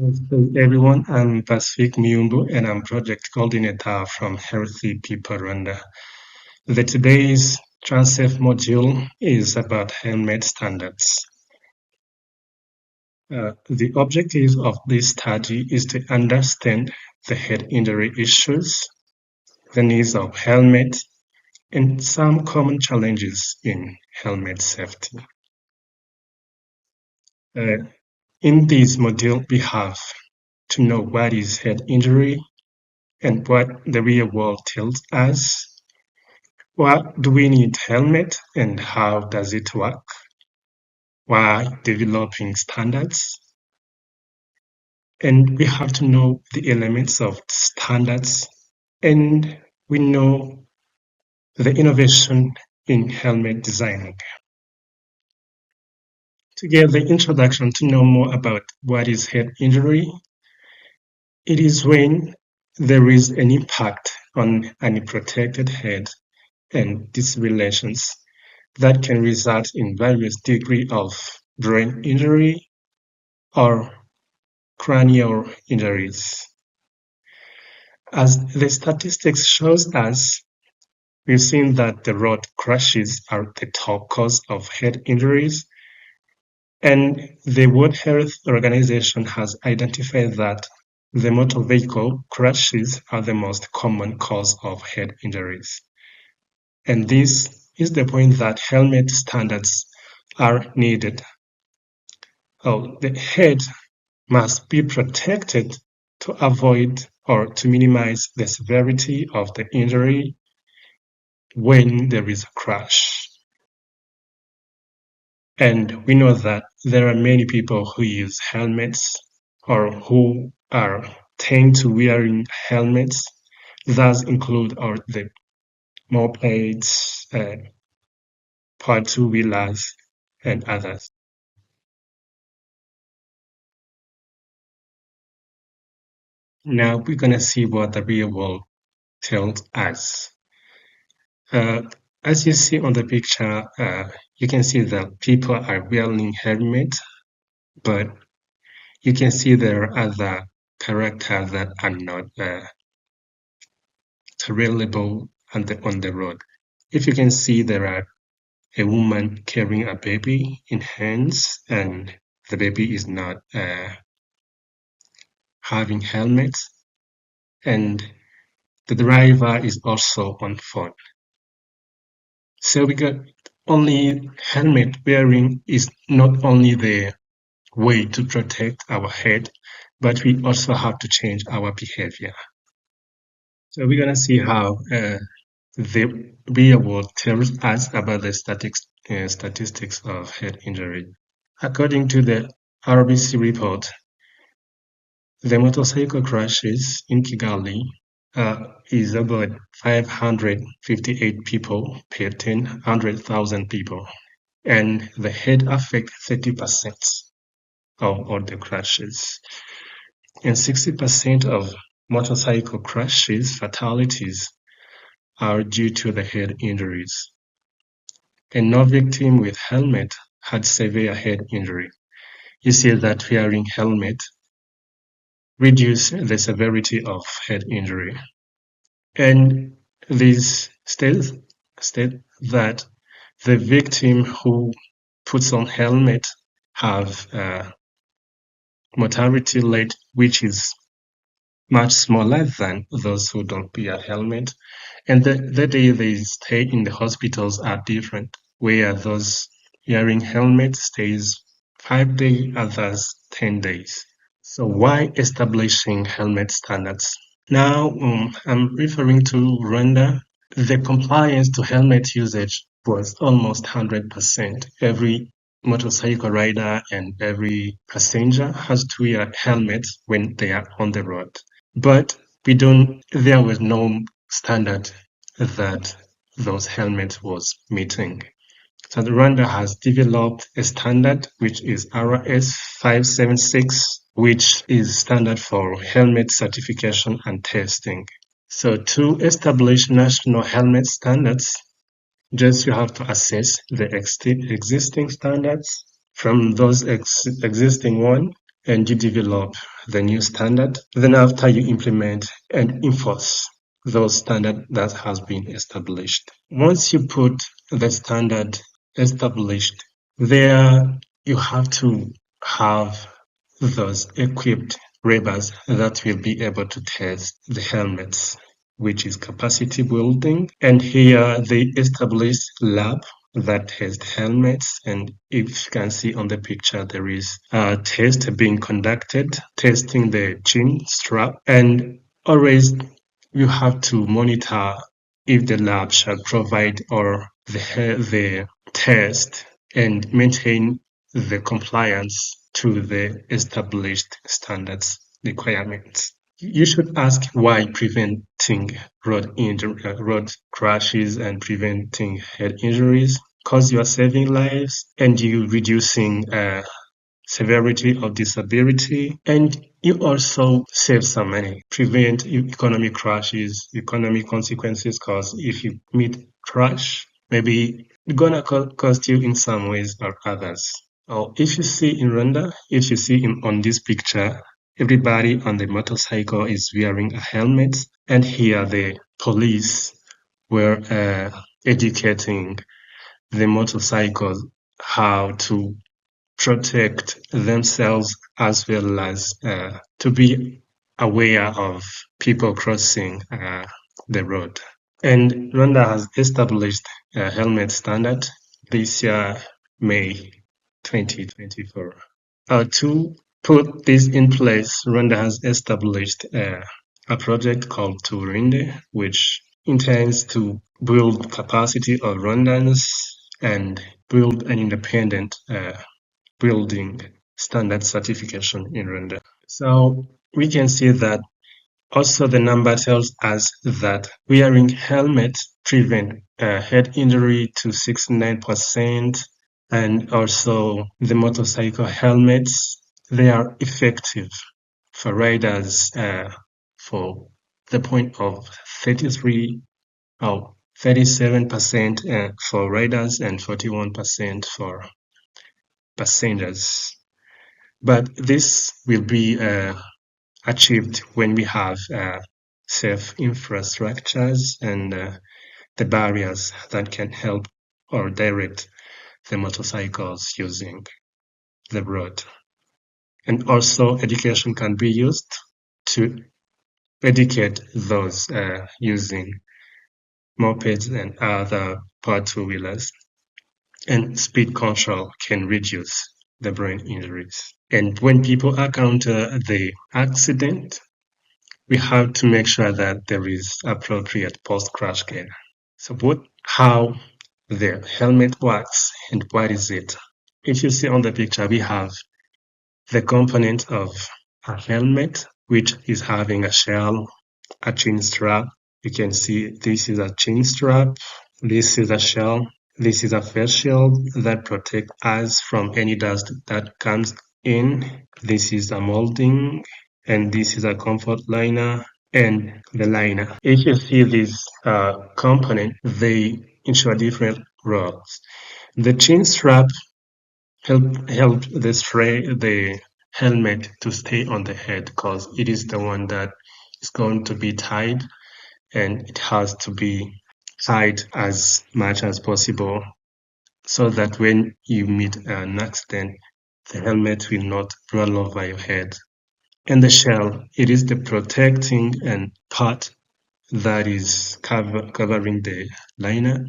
Hey everyone, I'm Pacific Miyumbu and I'm project coordinator from Healthy People Rwanda. Today's Transaf module is about helmet standards. The objective of this study is to understand the head injury issues, the needs of helmet, and some common challenges in helmet safety. In this module, we have to know what is head injury and what the real world tells us. Why do we need helmet and how does it work? Why developing standards? And we have to know the elements of standards, and we know the innovation in helmet designing. To get the introduction to know more about what is head injury, it is when there is an impact on an protected head and these relations that can result in various degree of brain injury or cranial injuries. As the statistics shows us, we've seen that the road crashes are the top cause of head injuries, and the World Health Organization has identified that the motor vehicle crashes are the most common cause of head injuries. And this is the point that helmet standards are needed. The head must be protected to avoid or to minimize the severity of the injury when there is a crash. And we know that there are many people who use helmets or who are tend to wearing helmets. Those include the mopeds, power two-wheelers, and others. Now we're going to see what the real world tells us. As you see on the picture, you can see that people are wearing helmets, but you can see there are other characters that are not available on the road. If you can see, there are a woman carrying a baby in hands, and the baby is not having helmets, and the driver is also on phone. So we got only helmet wearing is not only the way to protect our head, but we also have to change our behavior. So we're gonna see how the real world tells us about the statistics of head injury. According to the RBC report, the motorcycle crashes in Kigali is about 558 people per 100,000 people, and the head affect 30% of all the crashes, and 60% of motorcycle crashes fatalities are due to the head injuries, and no victim with helmet had severe head injury. You see that wearing helmet reduce the severity of head injury. And this states that the victim who puts on helmet have mortality rate which is much smaller than those who don't wear helmet. And the day they stay in the hospitals are different, where those wearing helmet stays 5 days, others 10 days. So why establishing helmet standards? Now, I'm referring to Rwanda. The compliance to helmet usage was almost 100%. Every motorcycle rider and every passenger has to wear helmets when they are on the road. But there was no standard that those helmets was meeting. So Rwanda has developed a standard which is RS 576, which is standard for helmet certification and testing. So to establish national helmet standards, just you have to assess the existing standards. From those existing one, and you develop the new standard. Then after you implement and enforce those standard that has been established. Once you put the standard established, there you have to have those equipped ravers that will be able to test the helmets, which is capacity building. And here they establish lab that test helmets, and if you can see on the picture, there is a test being conducted, testing the chin strap, and always you have to monitor if the lab shall provide or the test and maintain the compliance to the established standards requirements. You should ask why preventing road crashes and preventing head injuries, because you are saving lives and you reducing severity of disability, and you also save some money, prevent economic crashes, economic consequences, because if you meet crash, maybe it's gonna cost you in some ways or others. Or if you see in Rwanda, if you see on this picture, everybody on the motorcycle is wearing a helmet, and here the police were educating the motorcycles how to protect themselves as well as to be aware of people crossing the road. And Rwanda has established a helmet standard this year, May 2024. To put this in place, Rwanda has established a project called Turinde, which intends to build capacity of Rwandans and build an independent building standard certification in Rwanda. So we can see that also the number tells us that wearing helmets prevent head injury to 69%, and also the motorcycle helmets, they are effective for riders for the point of 33 or 37% for riders and 41% for passengers. But this will be achieved when we have safe infrastructures and the barriers that can help or direct the motorcycles using the road. And also education can be used to educate those using mopeds and other power two-wheelers. And speed control can reduce the brain injuries. And when people encounter the accident, we have to make sure that there is appropriate post-crash care. So how the helmet works and what is it? If you see on the picture, we have the component of a helmet, which is having a shell, a chin strap. You can see this is a chin strap, this is a shell, this is a face shield that protects us from any dust that comes in. This is a molding, and this is a comfort liner and the liner. If you see this component, they ensure different roles. The chin strap help the helmet to stay on the head, because it is the one that is going to be tied, and it has to be tied as much as possible so that when you meet an accident, the helmet will not roll over your head. And the shell, it is the protecting and part that is covering the liner,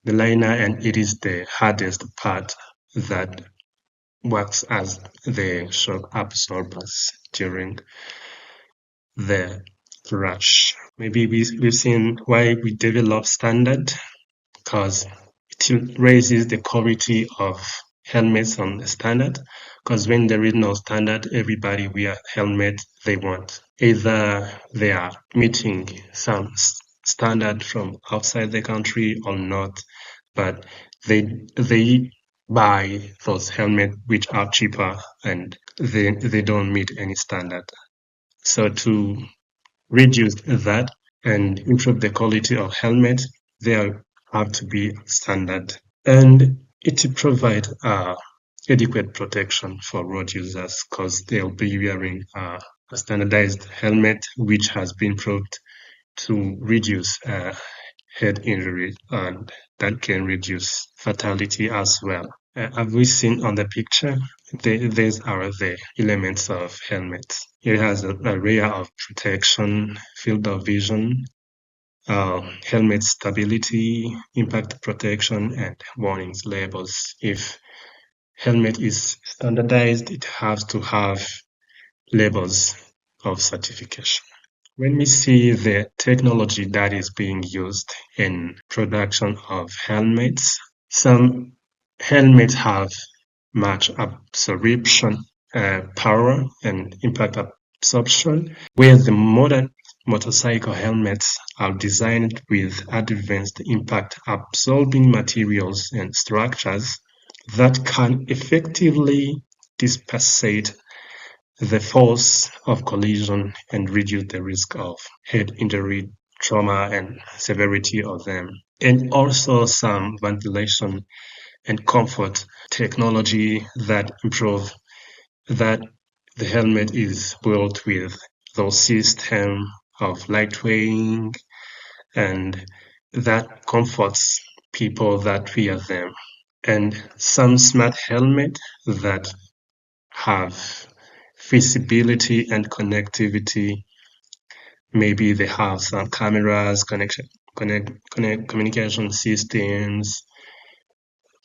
and it is the hardest part that works as the shock absorbers during the crash. Maybe we've seen why we develop standard, because it raises the quality of helmets on the standard, because when there is no standard, everybody wear helmet they want. Either they are meeting some standard from outside the country or not, but they buy those helmets which are cheaper and they don't meet any standard. So to reduce that and improve the quality of helmets, they have to be standard. And it provide adequate protection for road users because they'll be wearing a standardized helmet which has been proved to reduce head injury and that can reduce fatality as well. Have we seen on the picture? These are the elements of helmets. It has an array of protection, field of vision, helmet stability, impact protection, and warnings labels. If helmet is standardized, it has to have labels of certification. When we see the technology that is being used in production of helmets, some helmets have much absorption power and impact absorption, where the modern motorcycle helmets are designed with advanced impact absorbing materials and structures that can effectively dispersate the force of collision and reduce the risk of head injury, trauma, and severity of them. And also some ventilation and comfort technology that improve that the helmet is built with those system of lightweighting and that comforts people that wear them. And some smart helmet that have visibility and connectivity. Maybe they have some cameras, communication systems,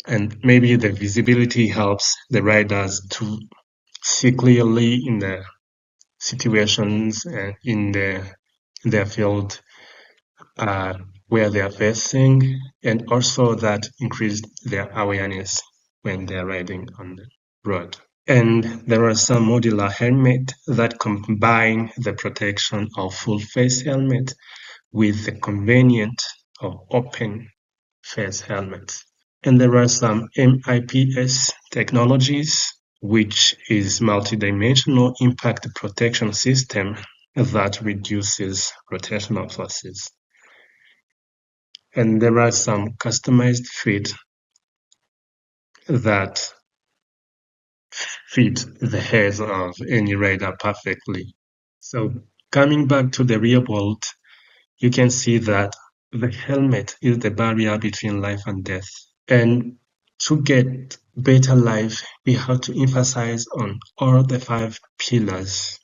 and maybe the visibility helps the riders to see clearly in the situations and in their field where they are facing, and also that increased their awareness when they are riding on the road. And there are some modular helmet that combine the protection of full face helmet with the convenience of open face helmets. And there are some MIPS technologies, which is multidimensional impact protection system that reduces rotational forces. And there are some customized fit that fit the heads of any rider perfectly. So coming back to the real world, you can see that the helmet is the barrier between life and death. And to get better life, we have to emphasize on all the 5 pillars.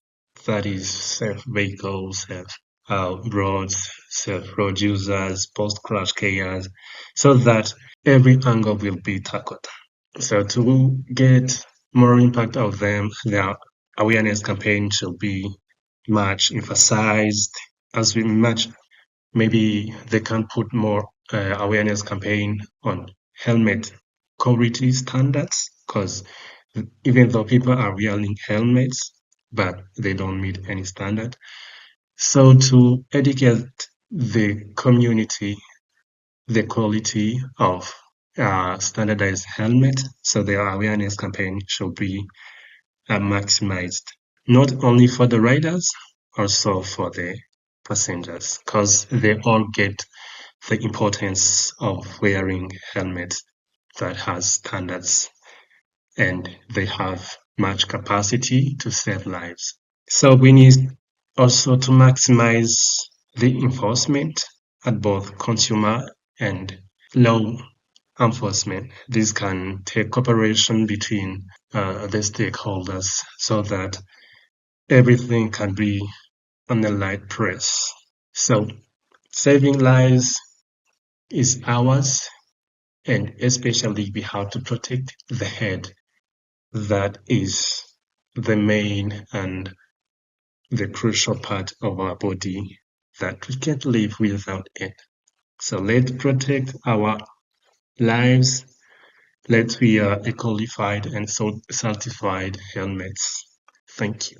That is safe vehicles, safe roads, safe road users, post-crash chaos, so that every angle will be tackled. So to get more impact of them, their awareness campaign should be much emphasized. As we much, maybe they can put more awareness campaign on helmet quality standards, because even though people are wearing helmets, but they don't meet any standard. So to educate the community, the quality of standardized helmet, so their awareness campaign should be maximized, not only for the riders, also for the passengers, because they all get the importance of wearing helmets that has standards and they have much capacity to save lives. So we need also to maximize the enforcement at both consumer and law enforcement. This can take cooperation between the stakeholders so that everything can be on the light press. So saving lives is ours, and especially we have to protect the head. That is the main and the crucial part of our body that we can't live without it. So let's protect our lives. Let's wear a qualified and certified helmets. Thank you.